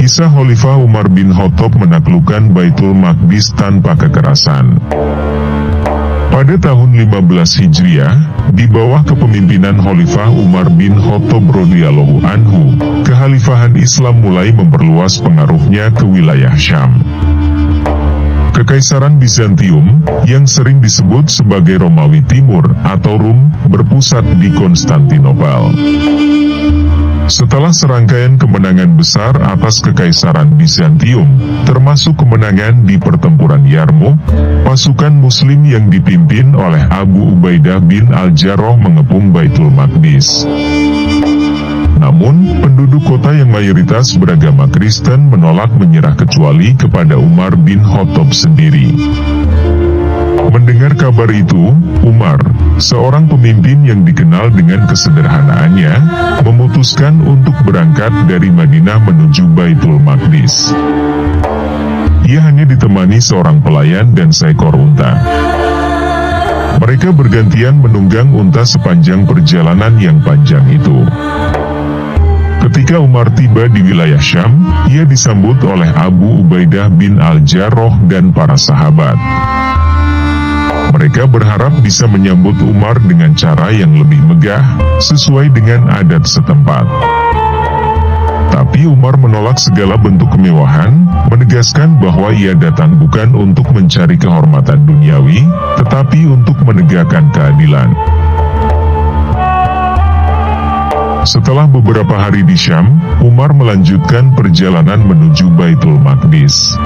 Kisah Khalifah Umar bin Khattab menaklukkan Baitul Maqdis tanpa kekerasan. Pada tahun 15 Hijriah, di bawah kepemimpinan Khalifah Umar bin Khattab radhiyallahu anhu, kekhalifahan Islam mulai memperluas pengaruhnya ke wilayah Syam. Kekaisaran Bizantium, yang sering disebut sebagai Romawi Timur atau Rum, berpusat di Konstantinopel. Setelah serangkaian kemenangan besar atas Kekaisaran Bizantium, termasuk kemenangan di pertempuran Yarmouk, pasukan Muslim yang dipimpin oleh Abu Ubaidah bin Al-Jarrah mengepung Baitul Maqdis. Namun, penduduk kota yang mayoritas beragama Kristen menolak menyerah kecuali kepada Umar bin Khattab sendiri. Mendengar kabar itu, Umar, seorang pemimpin yang dikenal dengan kesederhanaannya, memutuskan untuk berangkat dari Madinah menuju Baitul Maqdis. Ia hanya ditemani seorang pelayan dan seekor unta. Mereka bergantian menunggang unta sepanjang perjalanan yang panjang itu. Ketika Umar tiba di wilayah Syam, ia disambut oleh Abu Ubaidah bin Al-Jarrah dan para sahabat. Mereka berharap bisa menyambut Umar dengan cara yang lebih megah, sesuai dengan adat setempat. Tapi Umar menolak segala bentuk kemewahan, menegaskan bahwa ia datang bukan untuk mencari kehormatan duniawi, tetapi untuk menegakkan keadilan. Setelah beberapa hari di Syam, Umar melanjutkan perjalanan menuju Baitul Maqdis.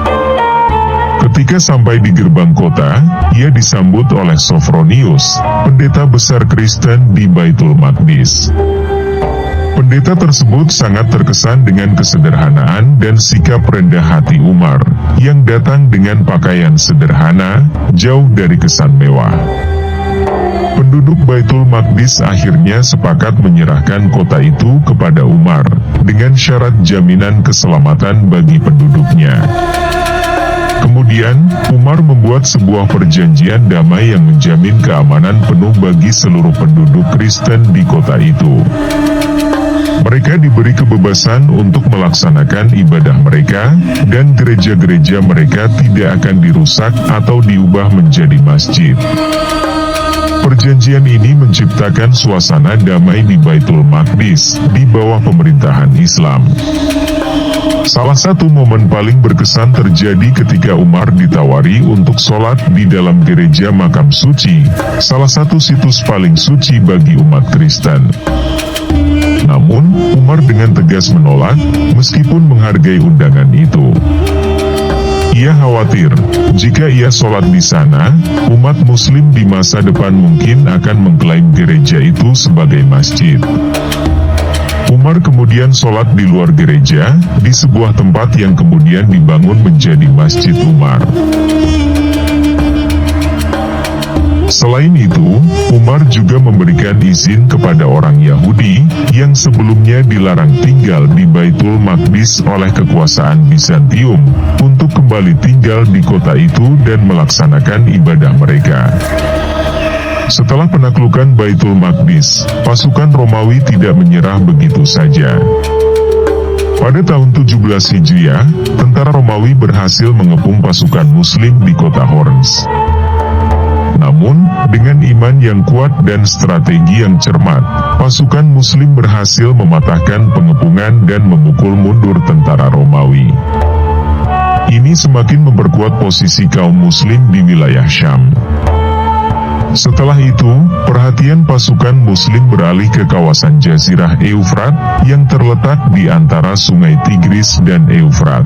Ketika sampai di gerbang kota, ia disambut oleh Sophronius, pendeta besar Kristen di Baitul Maqdis. Pendeta tersebut sangat terkesan dengan kesederhanaan dan sikap rendah hati Umar, yang datang dengan pakaian sederhana, jauh dari kesan mewah. Penduduk Baitul Maqdis akhirnya sepakat menyerahkan kota itu kepada Umar, dengan syarat jaminan keselamatan bagi penduduknya. Kemudian, Umar membuat sebuah perjanjian damai yang menjamin keamanan penuh bagi seluruh penduduk Kristen di kota itu. Mereka diberi kebebasan untuk melaksanakan ibadah mereka, dan gereja-gereja mereka tidak akan dirusak atau diubah menjadi masjid. Perjanjian ini menciptakan suasana damai di Baitul Maqdis, di bawah pemerintahan Islam. Salah satu momen paling berkesan terjadi ketika Umar ditawari untuk sholat di dalam gereja makam suci, salah satu situs paling suci bagi umat Kristen. Namun, Umar dengan tegas menolak, meskipun menghargai undangan itu. Ia khawatir, jika ia sholat di sana, umat Muslim di masa depan mungkin akan mengklaim gereja itu sebagai masjid. Umar kemudian sholat di luar gereja, di sebuah tempat yang kemudian dibangun menjadi Masjid Umar. Selain itu, Umar juga memberikan izin kepada orang Yahudi, yang sebelumnya dilarang tinggal di Baitul Maqdis oleh kekuasaan Bizantium, untuk kembali tinggal di kota itu dan melaksanakan ibadah mereka. Setelah penaklukan Baitul Maqdis, pasukan Romawi tidak menyerah begitu saja. Pada tahun 17 Hijriah, tentara Romawi berhasil mengepung pasukan Muslim di kota Homs. Namun, dengan iman yang kuat dan strategi yang cermat, pasukan Muslim berhasil mematahkan pengepungan dan memukul mundur tentara Romawi. Ini semakin memperkuat posisi kaum Muslim di wilayah Syam. Setelah itu, perhatian pasukan Muslim beralih ke kawasan Jazirah Eufrat, yang terletak di antara Sungai Tigris dan Eufrat.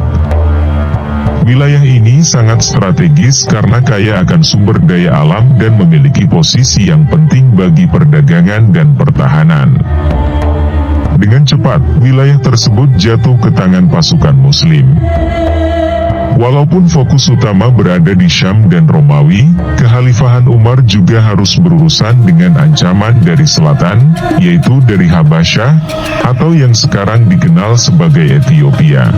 Wilayah ini sangat strategis karena kaya akan sumber daya alam dan memiliki posisi yang penting bagi perdagangan dan pertahanan. Dengan cepat, wilayah tersebut jatuh ke tangan pasukan Muslim. Walaupun fokus utama berada di Syam dan Romawi, kekhalifahan Umar juga harus berurusan dengan ancaman dari selatan, yaitu dari Habasyah, atau yang sekarang dikenal sebagai Ethiopia.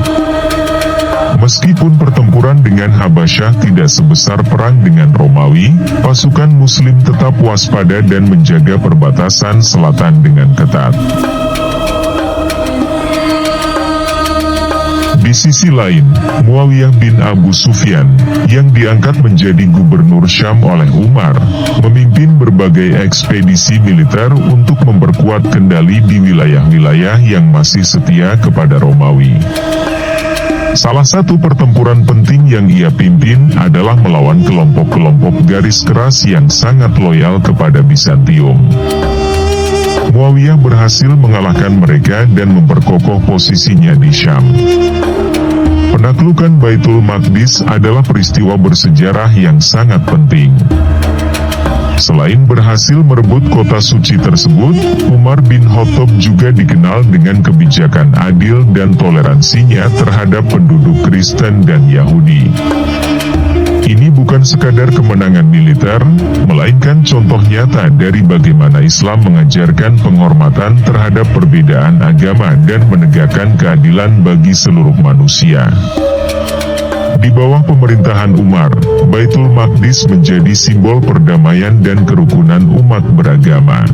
Meskipun pertempuran dengan Habasyah tidak sebesar perang dengan Romawi, pasukan Muslim tetap waspada dan menjaga perbatasan selatan dengan ketat. Di sisi lain, Muawiyah bin Abu Sufyan, yang diangkat menjadi gubernur Syam oleh Umar, memimpin berbagai ekspedisi militer untuk memperkuat kendali di wilayah-wilayah yang masih setia kepada Romawi. Salah satu pertempuran penting yang ia pimpin adalah melawan kelompok-kelompok garis keras yang sangat loyal kepada Bizantium. Muawiyah berhasil mengalahkan mereka dan memperkokoh posisinya di Syam. Penaklukan Baitul Maqdis adalah peristiwa bersejarah yang sangat penting. Selain berhasil merebut kota suci tersebut, Umar bin Khattab juga dikenal dengan kebijakan adil dan toleransinya terhadap penduduk Kristen dan Yahudi. Ini bukan sekadar kemenangan militer, melainkan contoh nyata dari bagaimana Islam mengajarkan penghormatan terhadap perbedaan agama dan menegakkan keadilan bagi seluruh manusia. Di bawah pemerintahan Umar, Baitul Maqdis menjadi simbol perdamaian dan kerukunan umat beragama.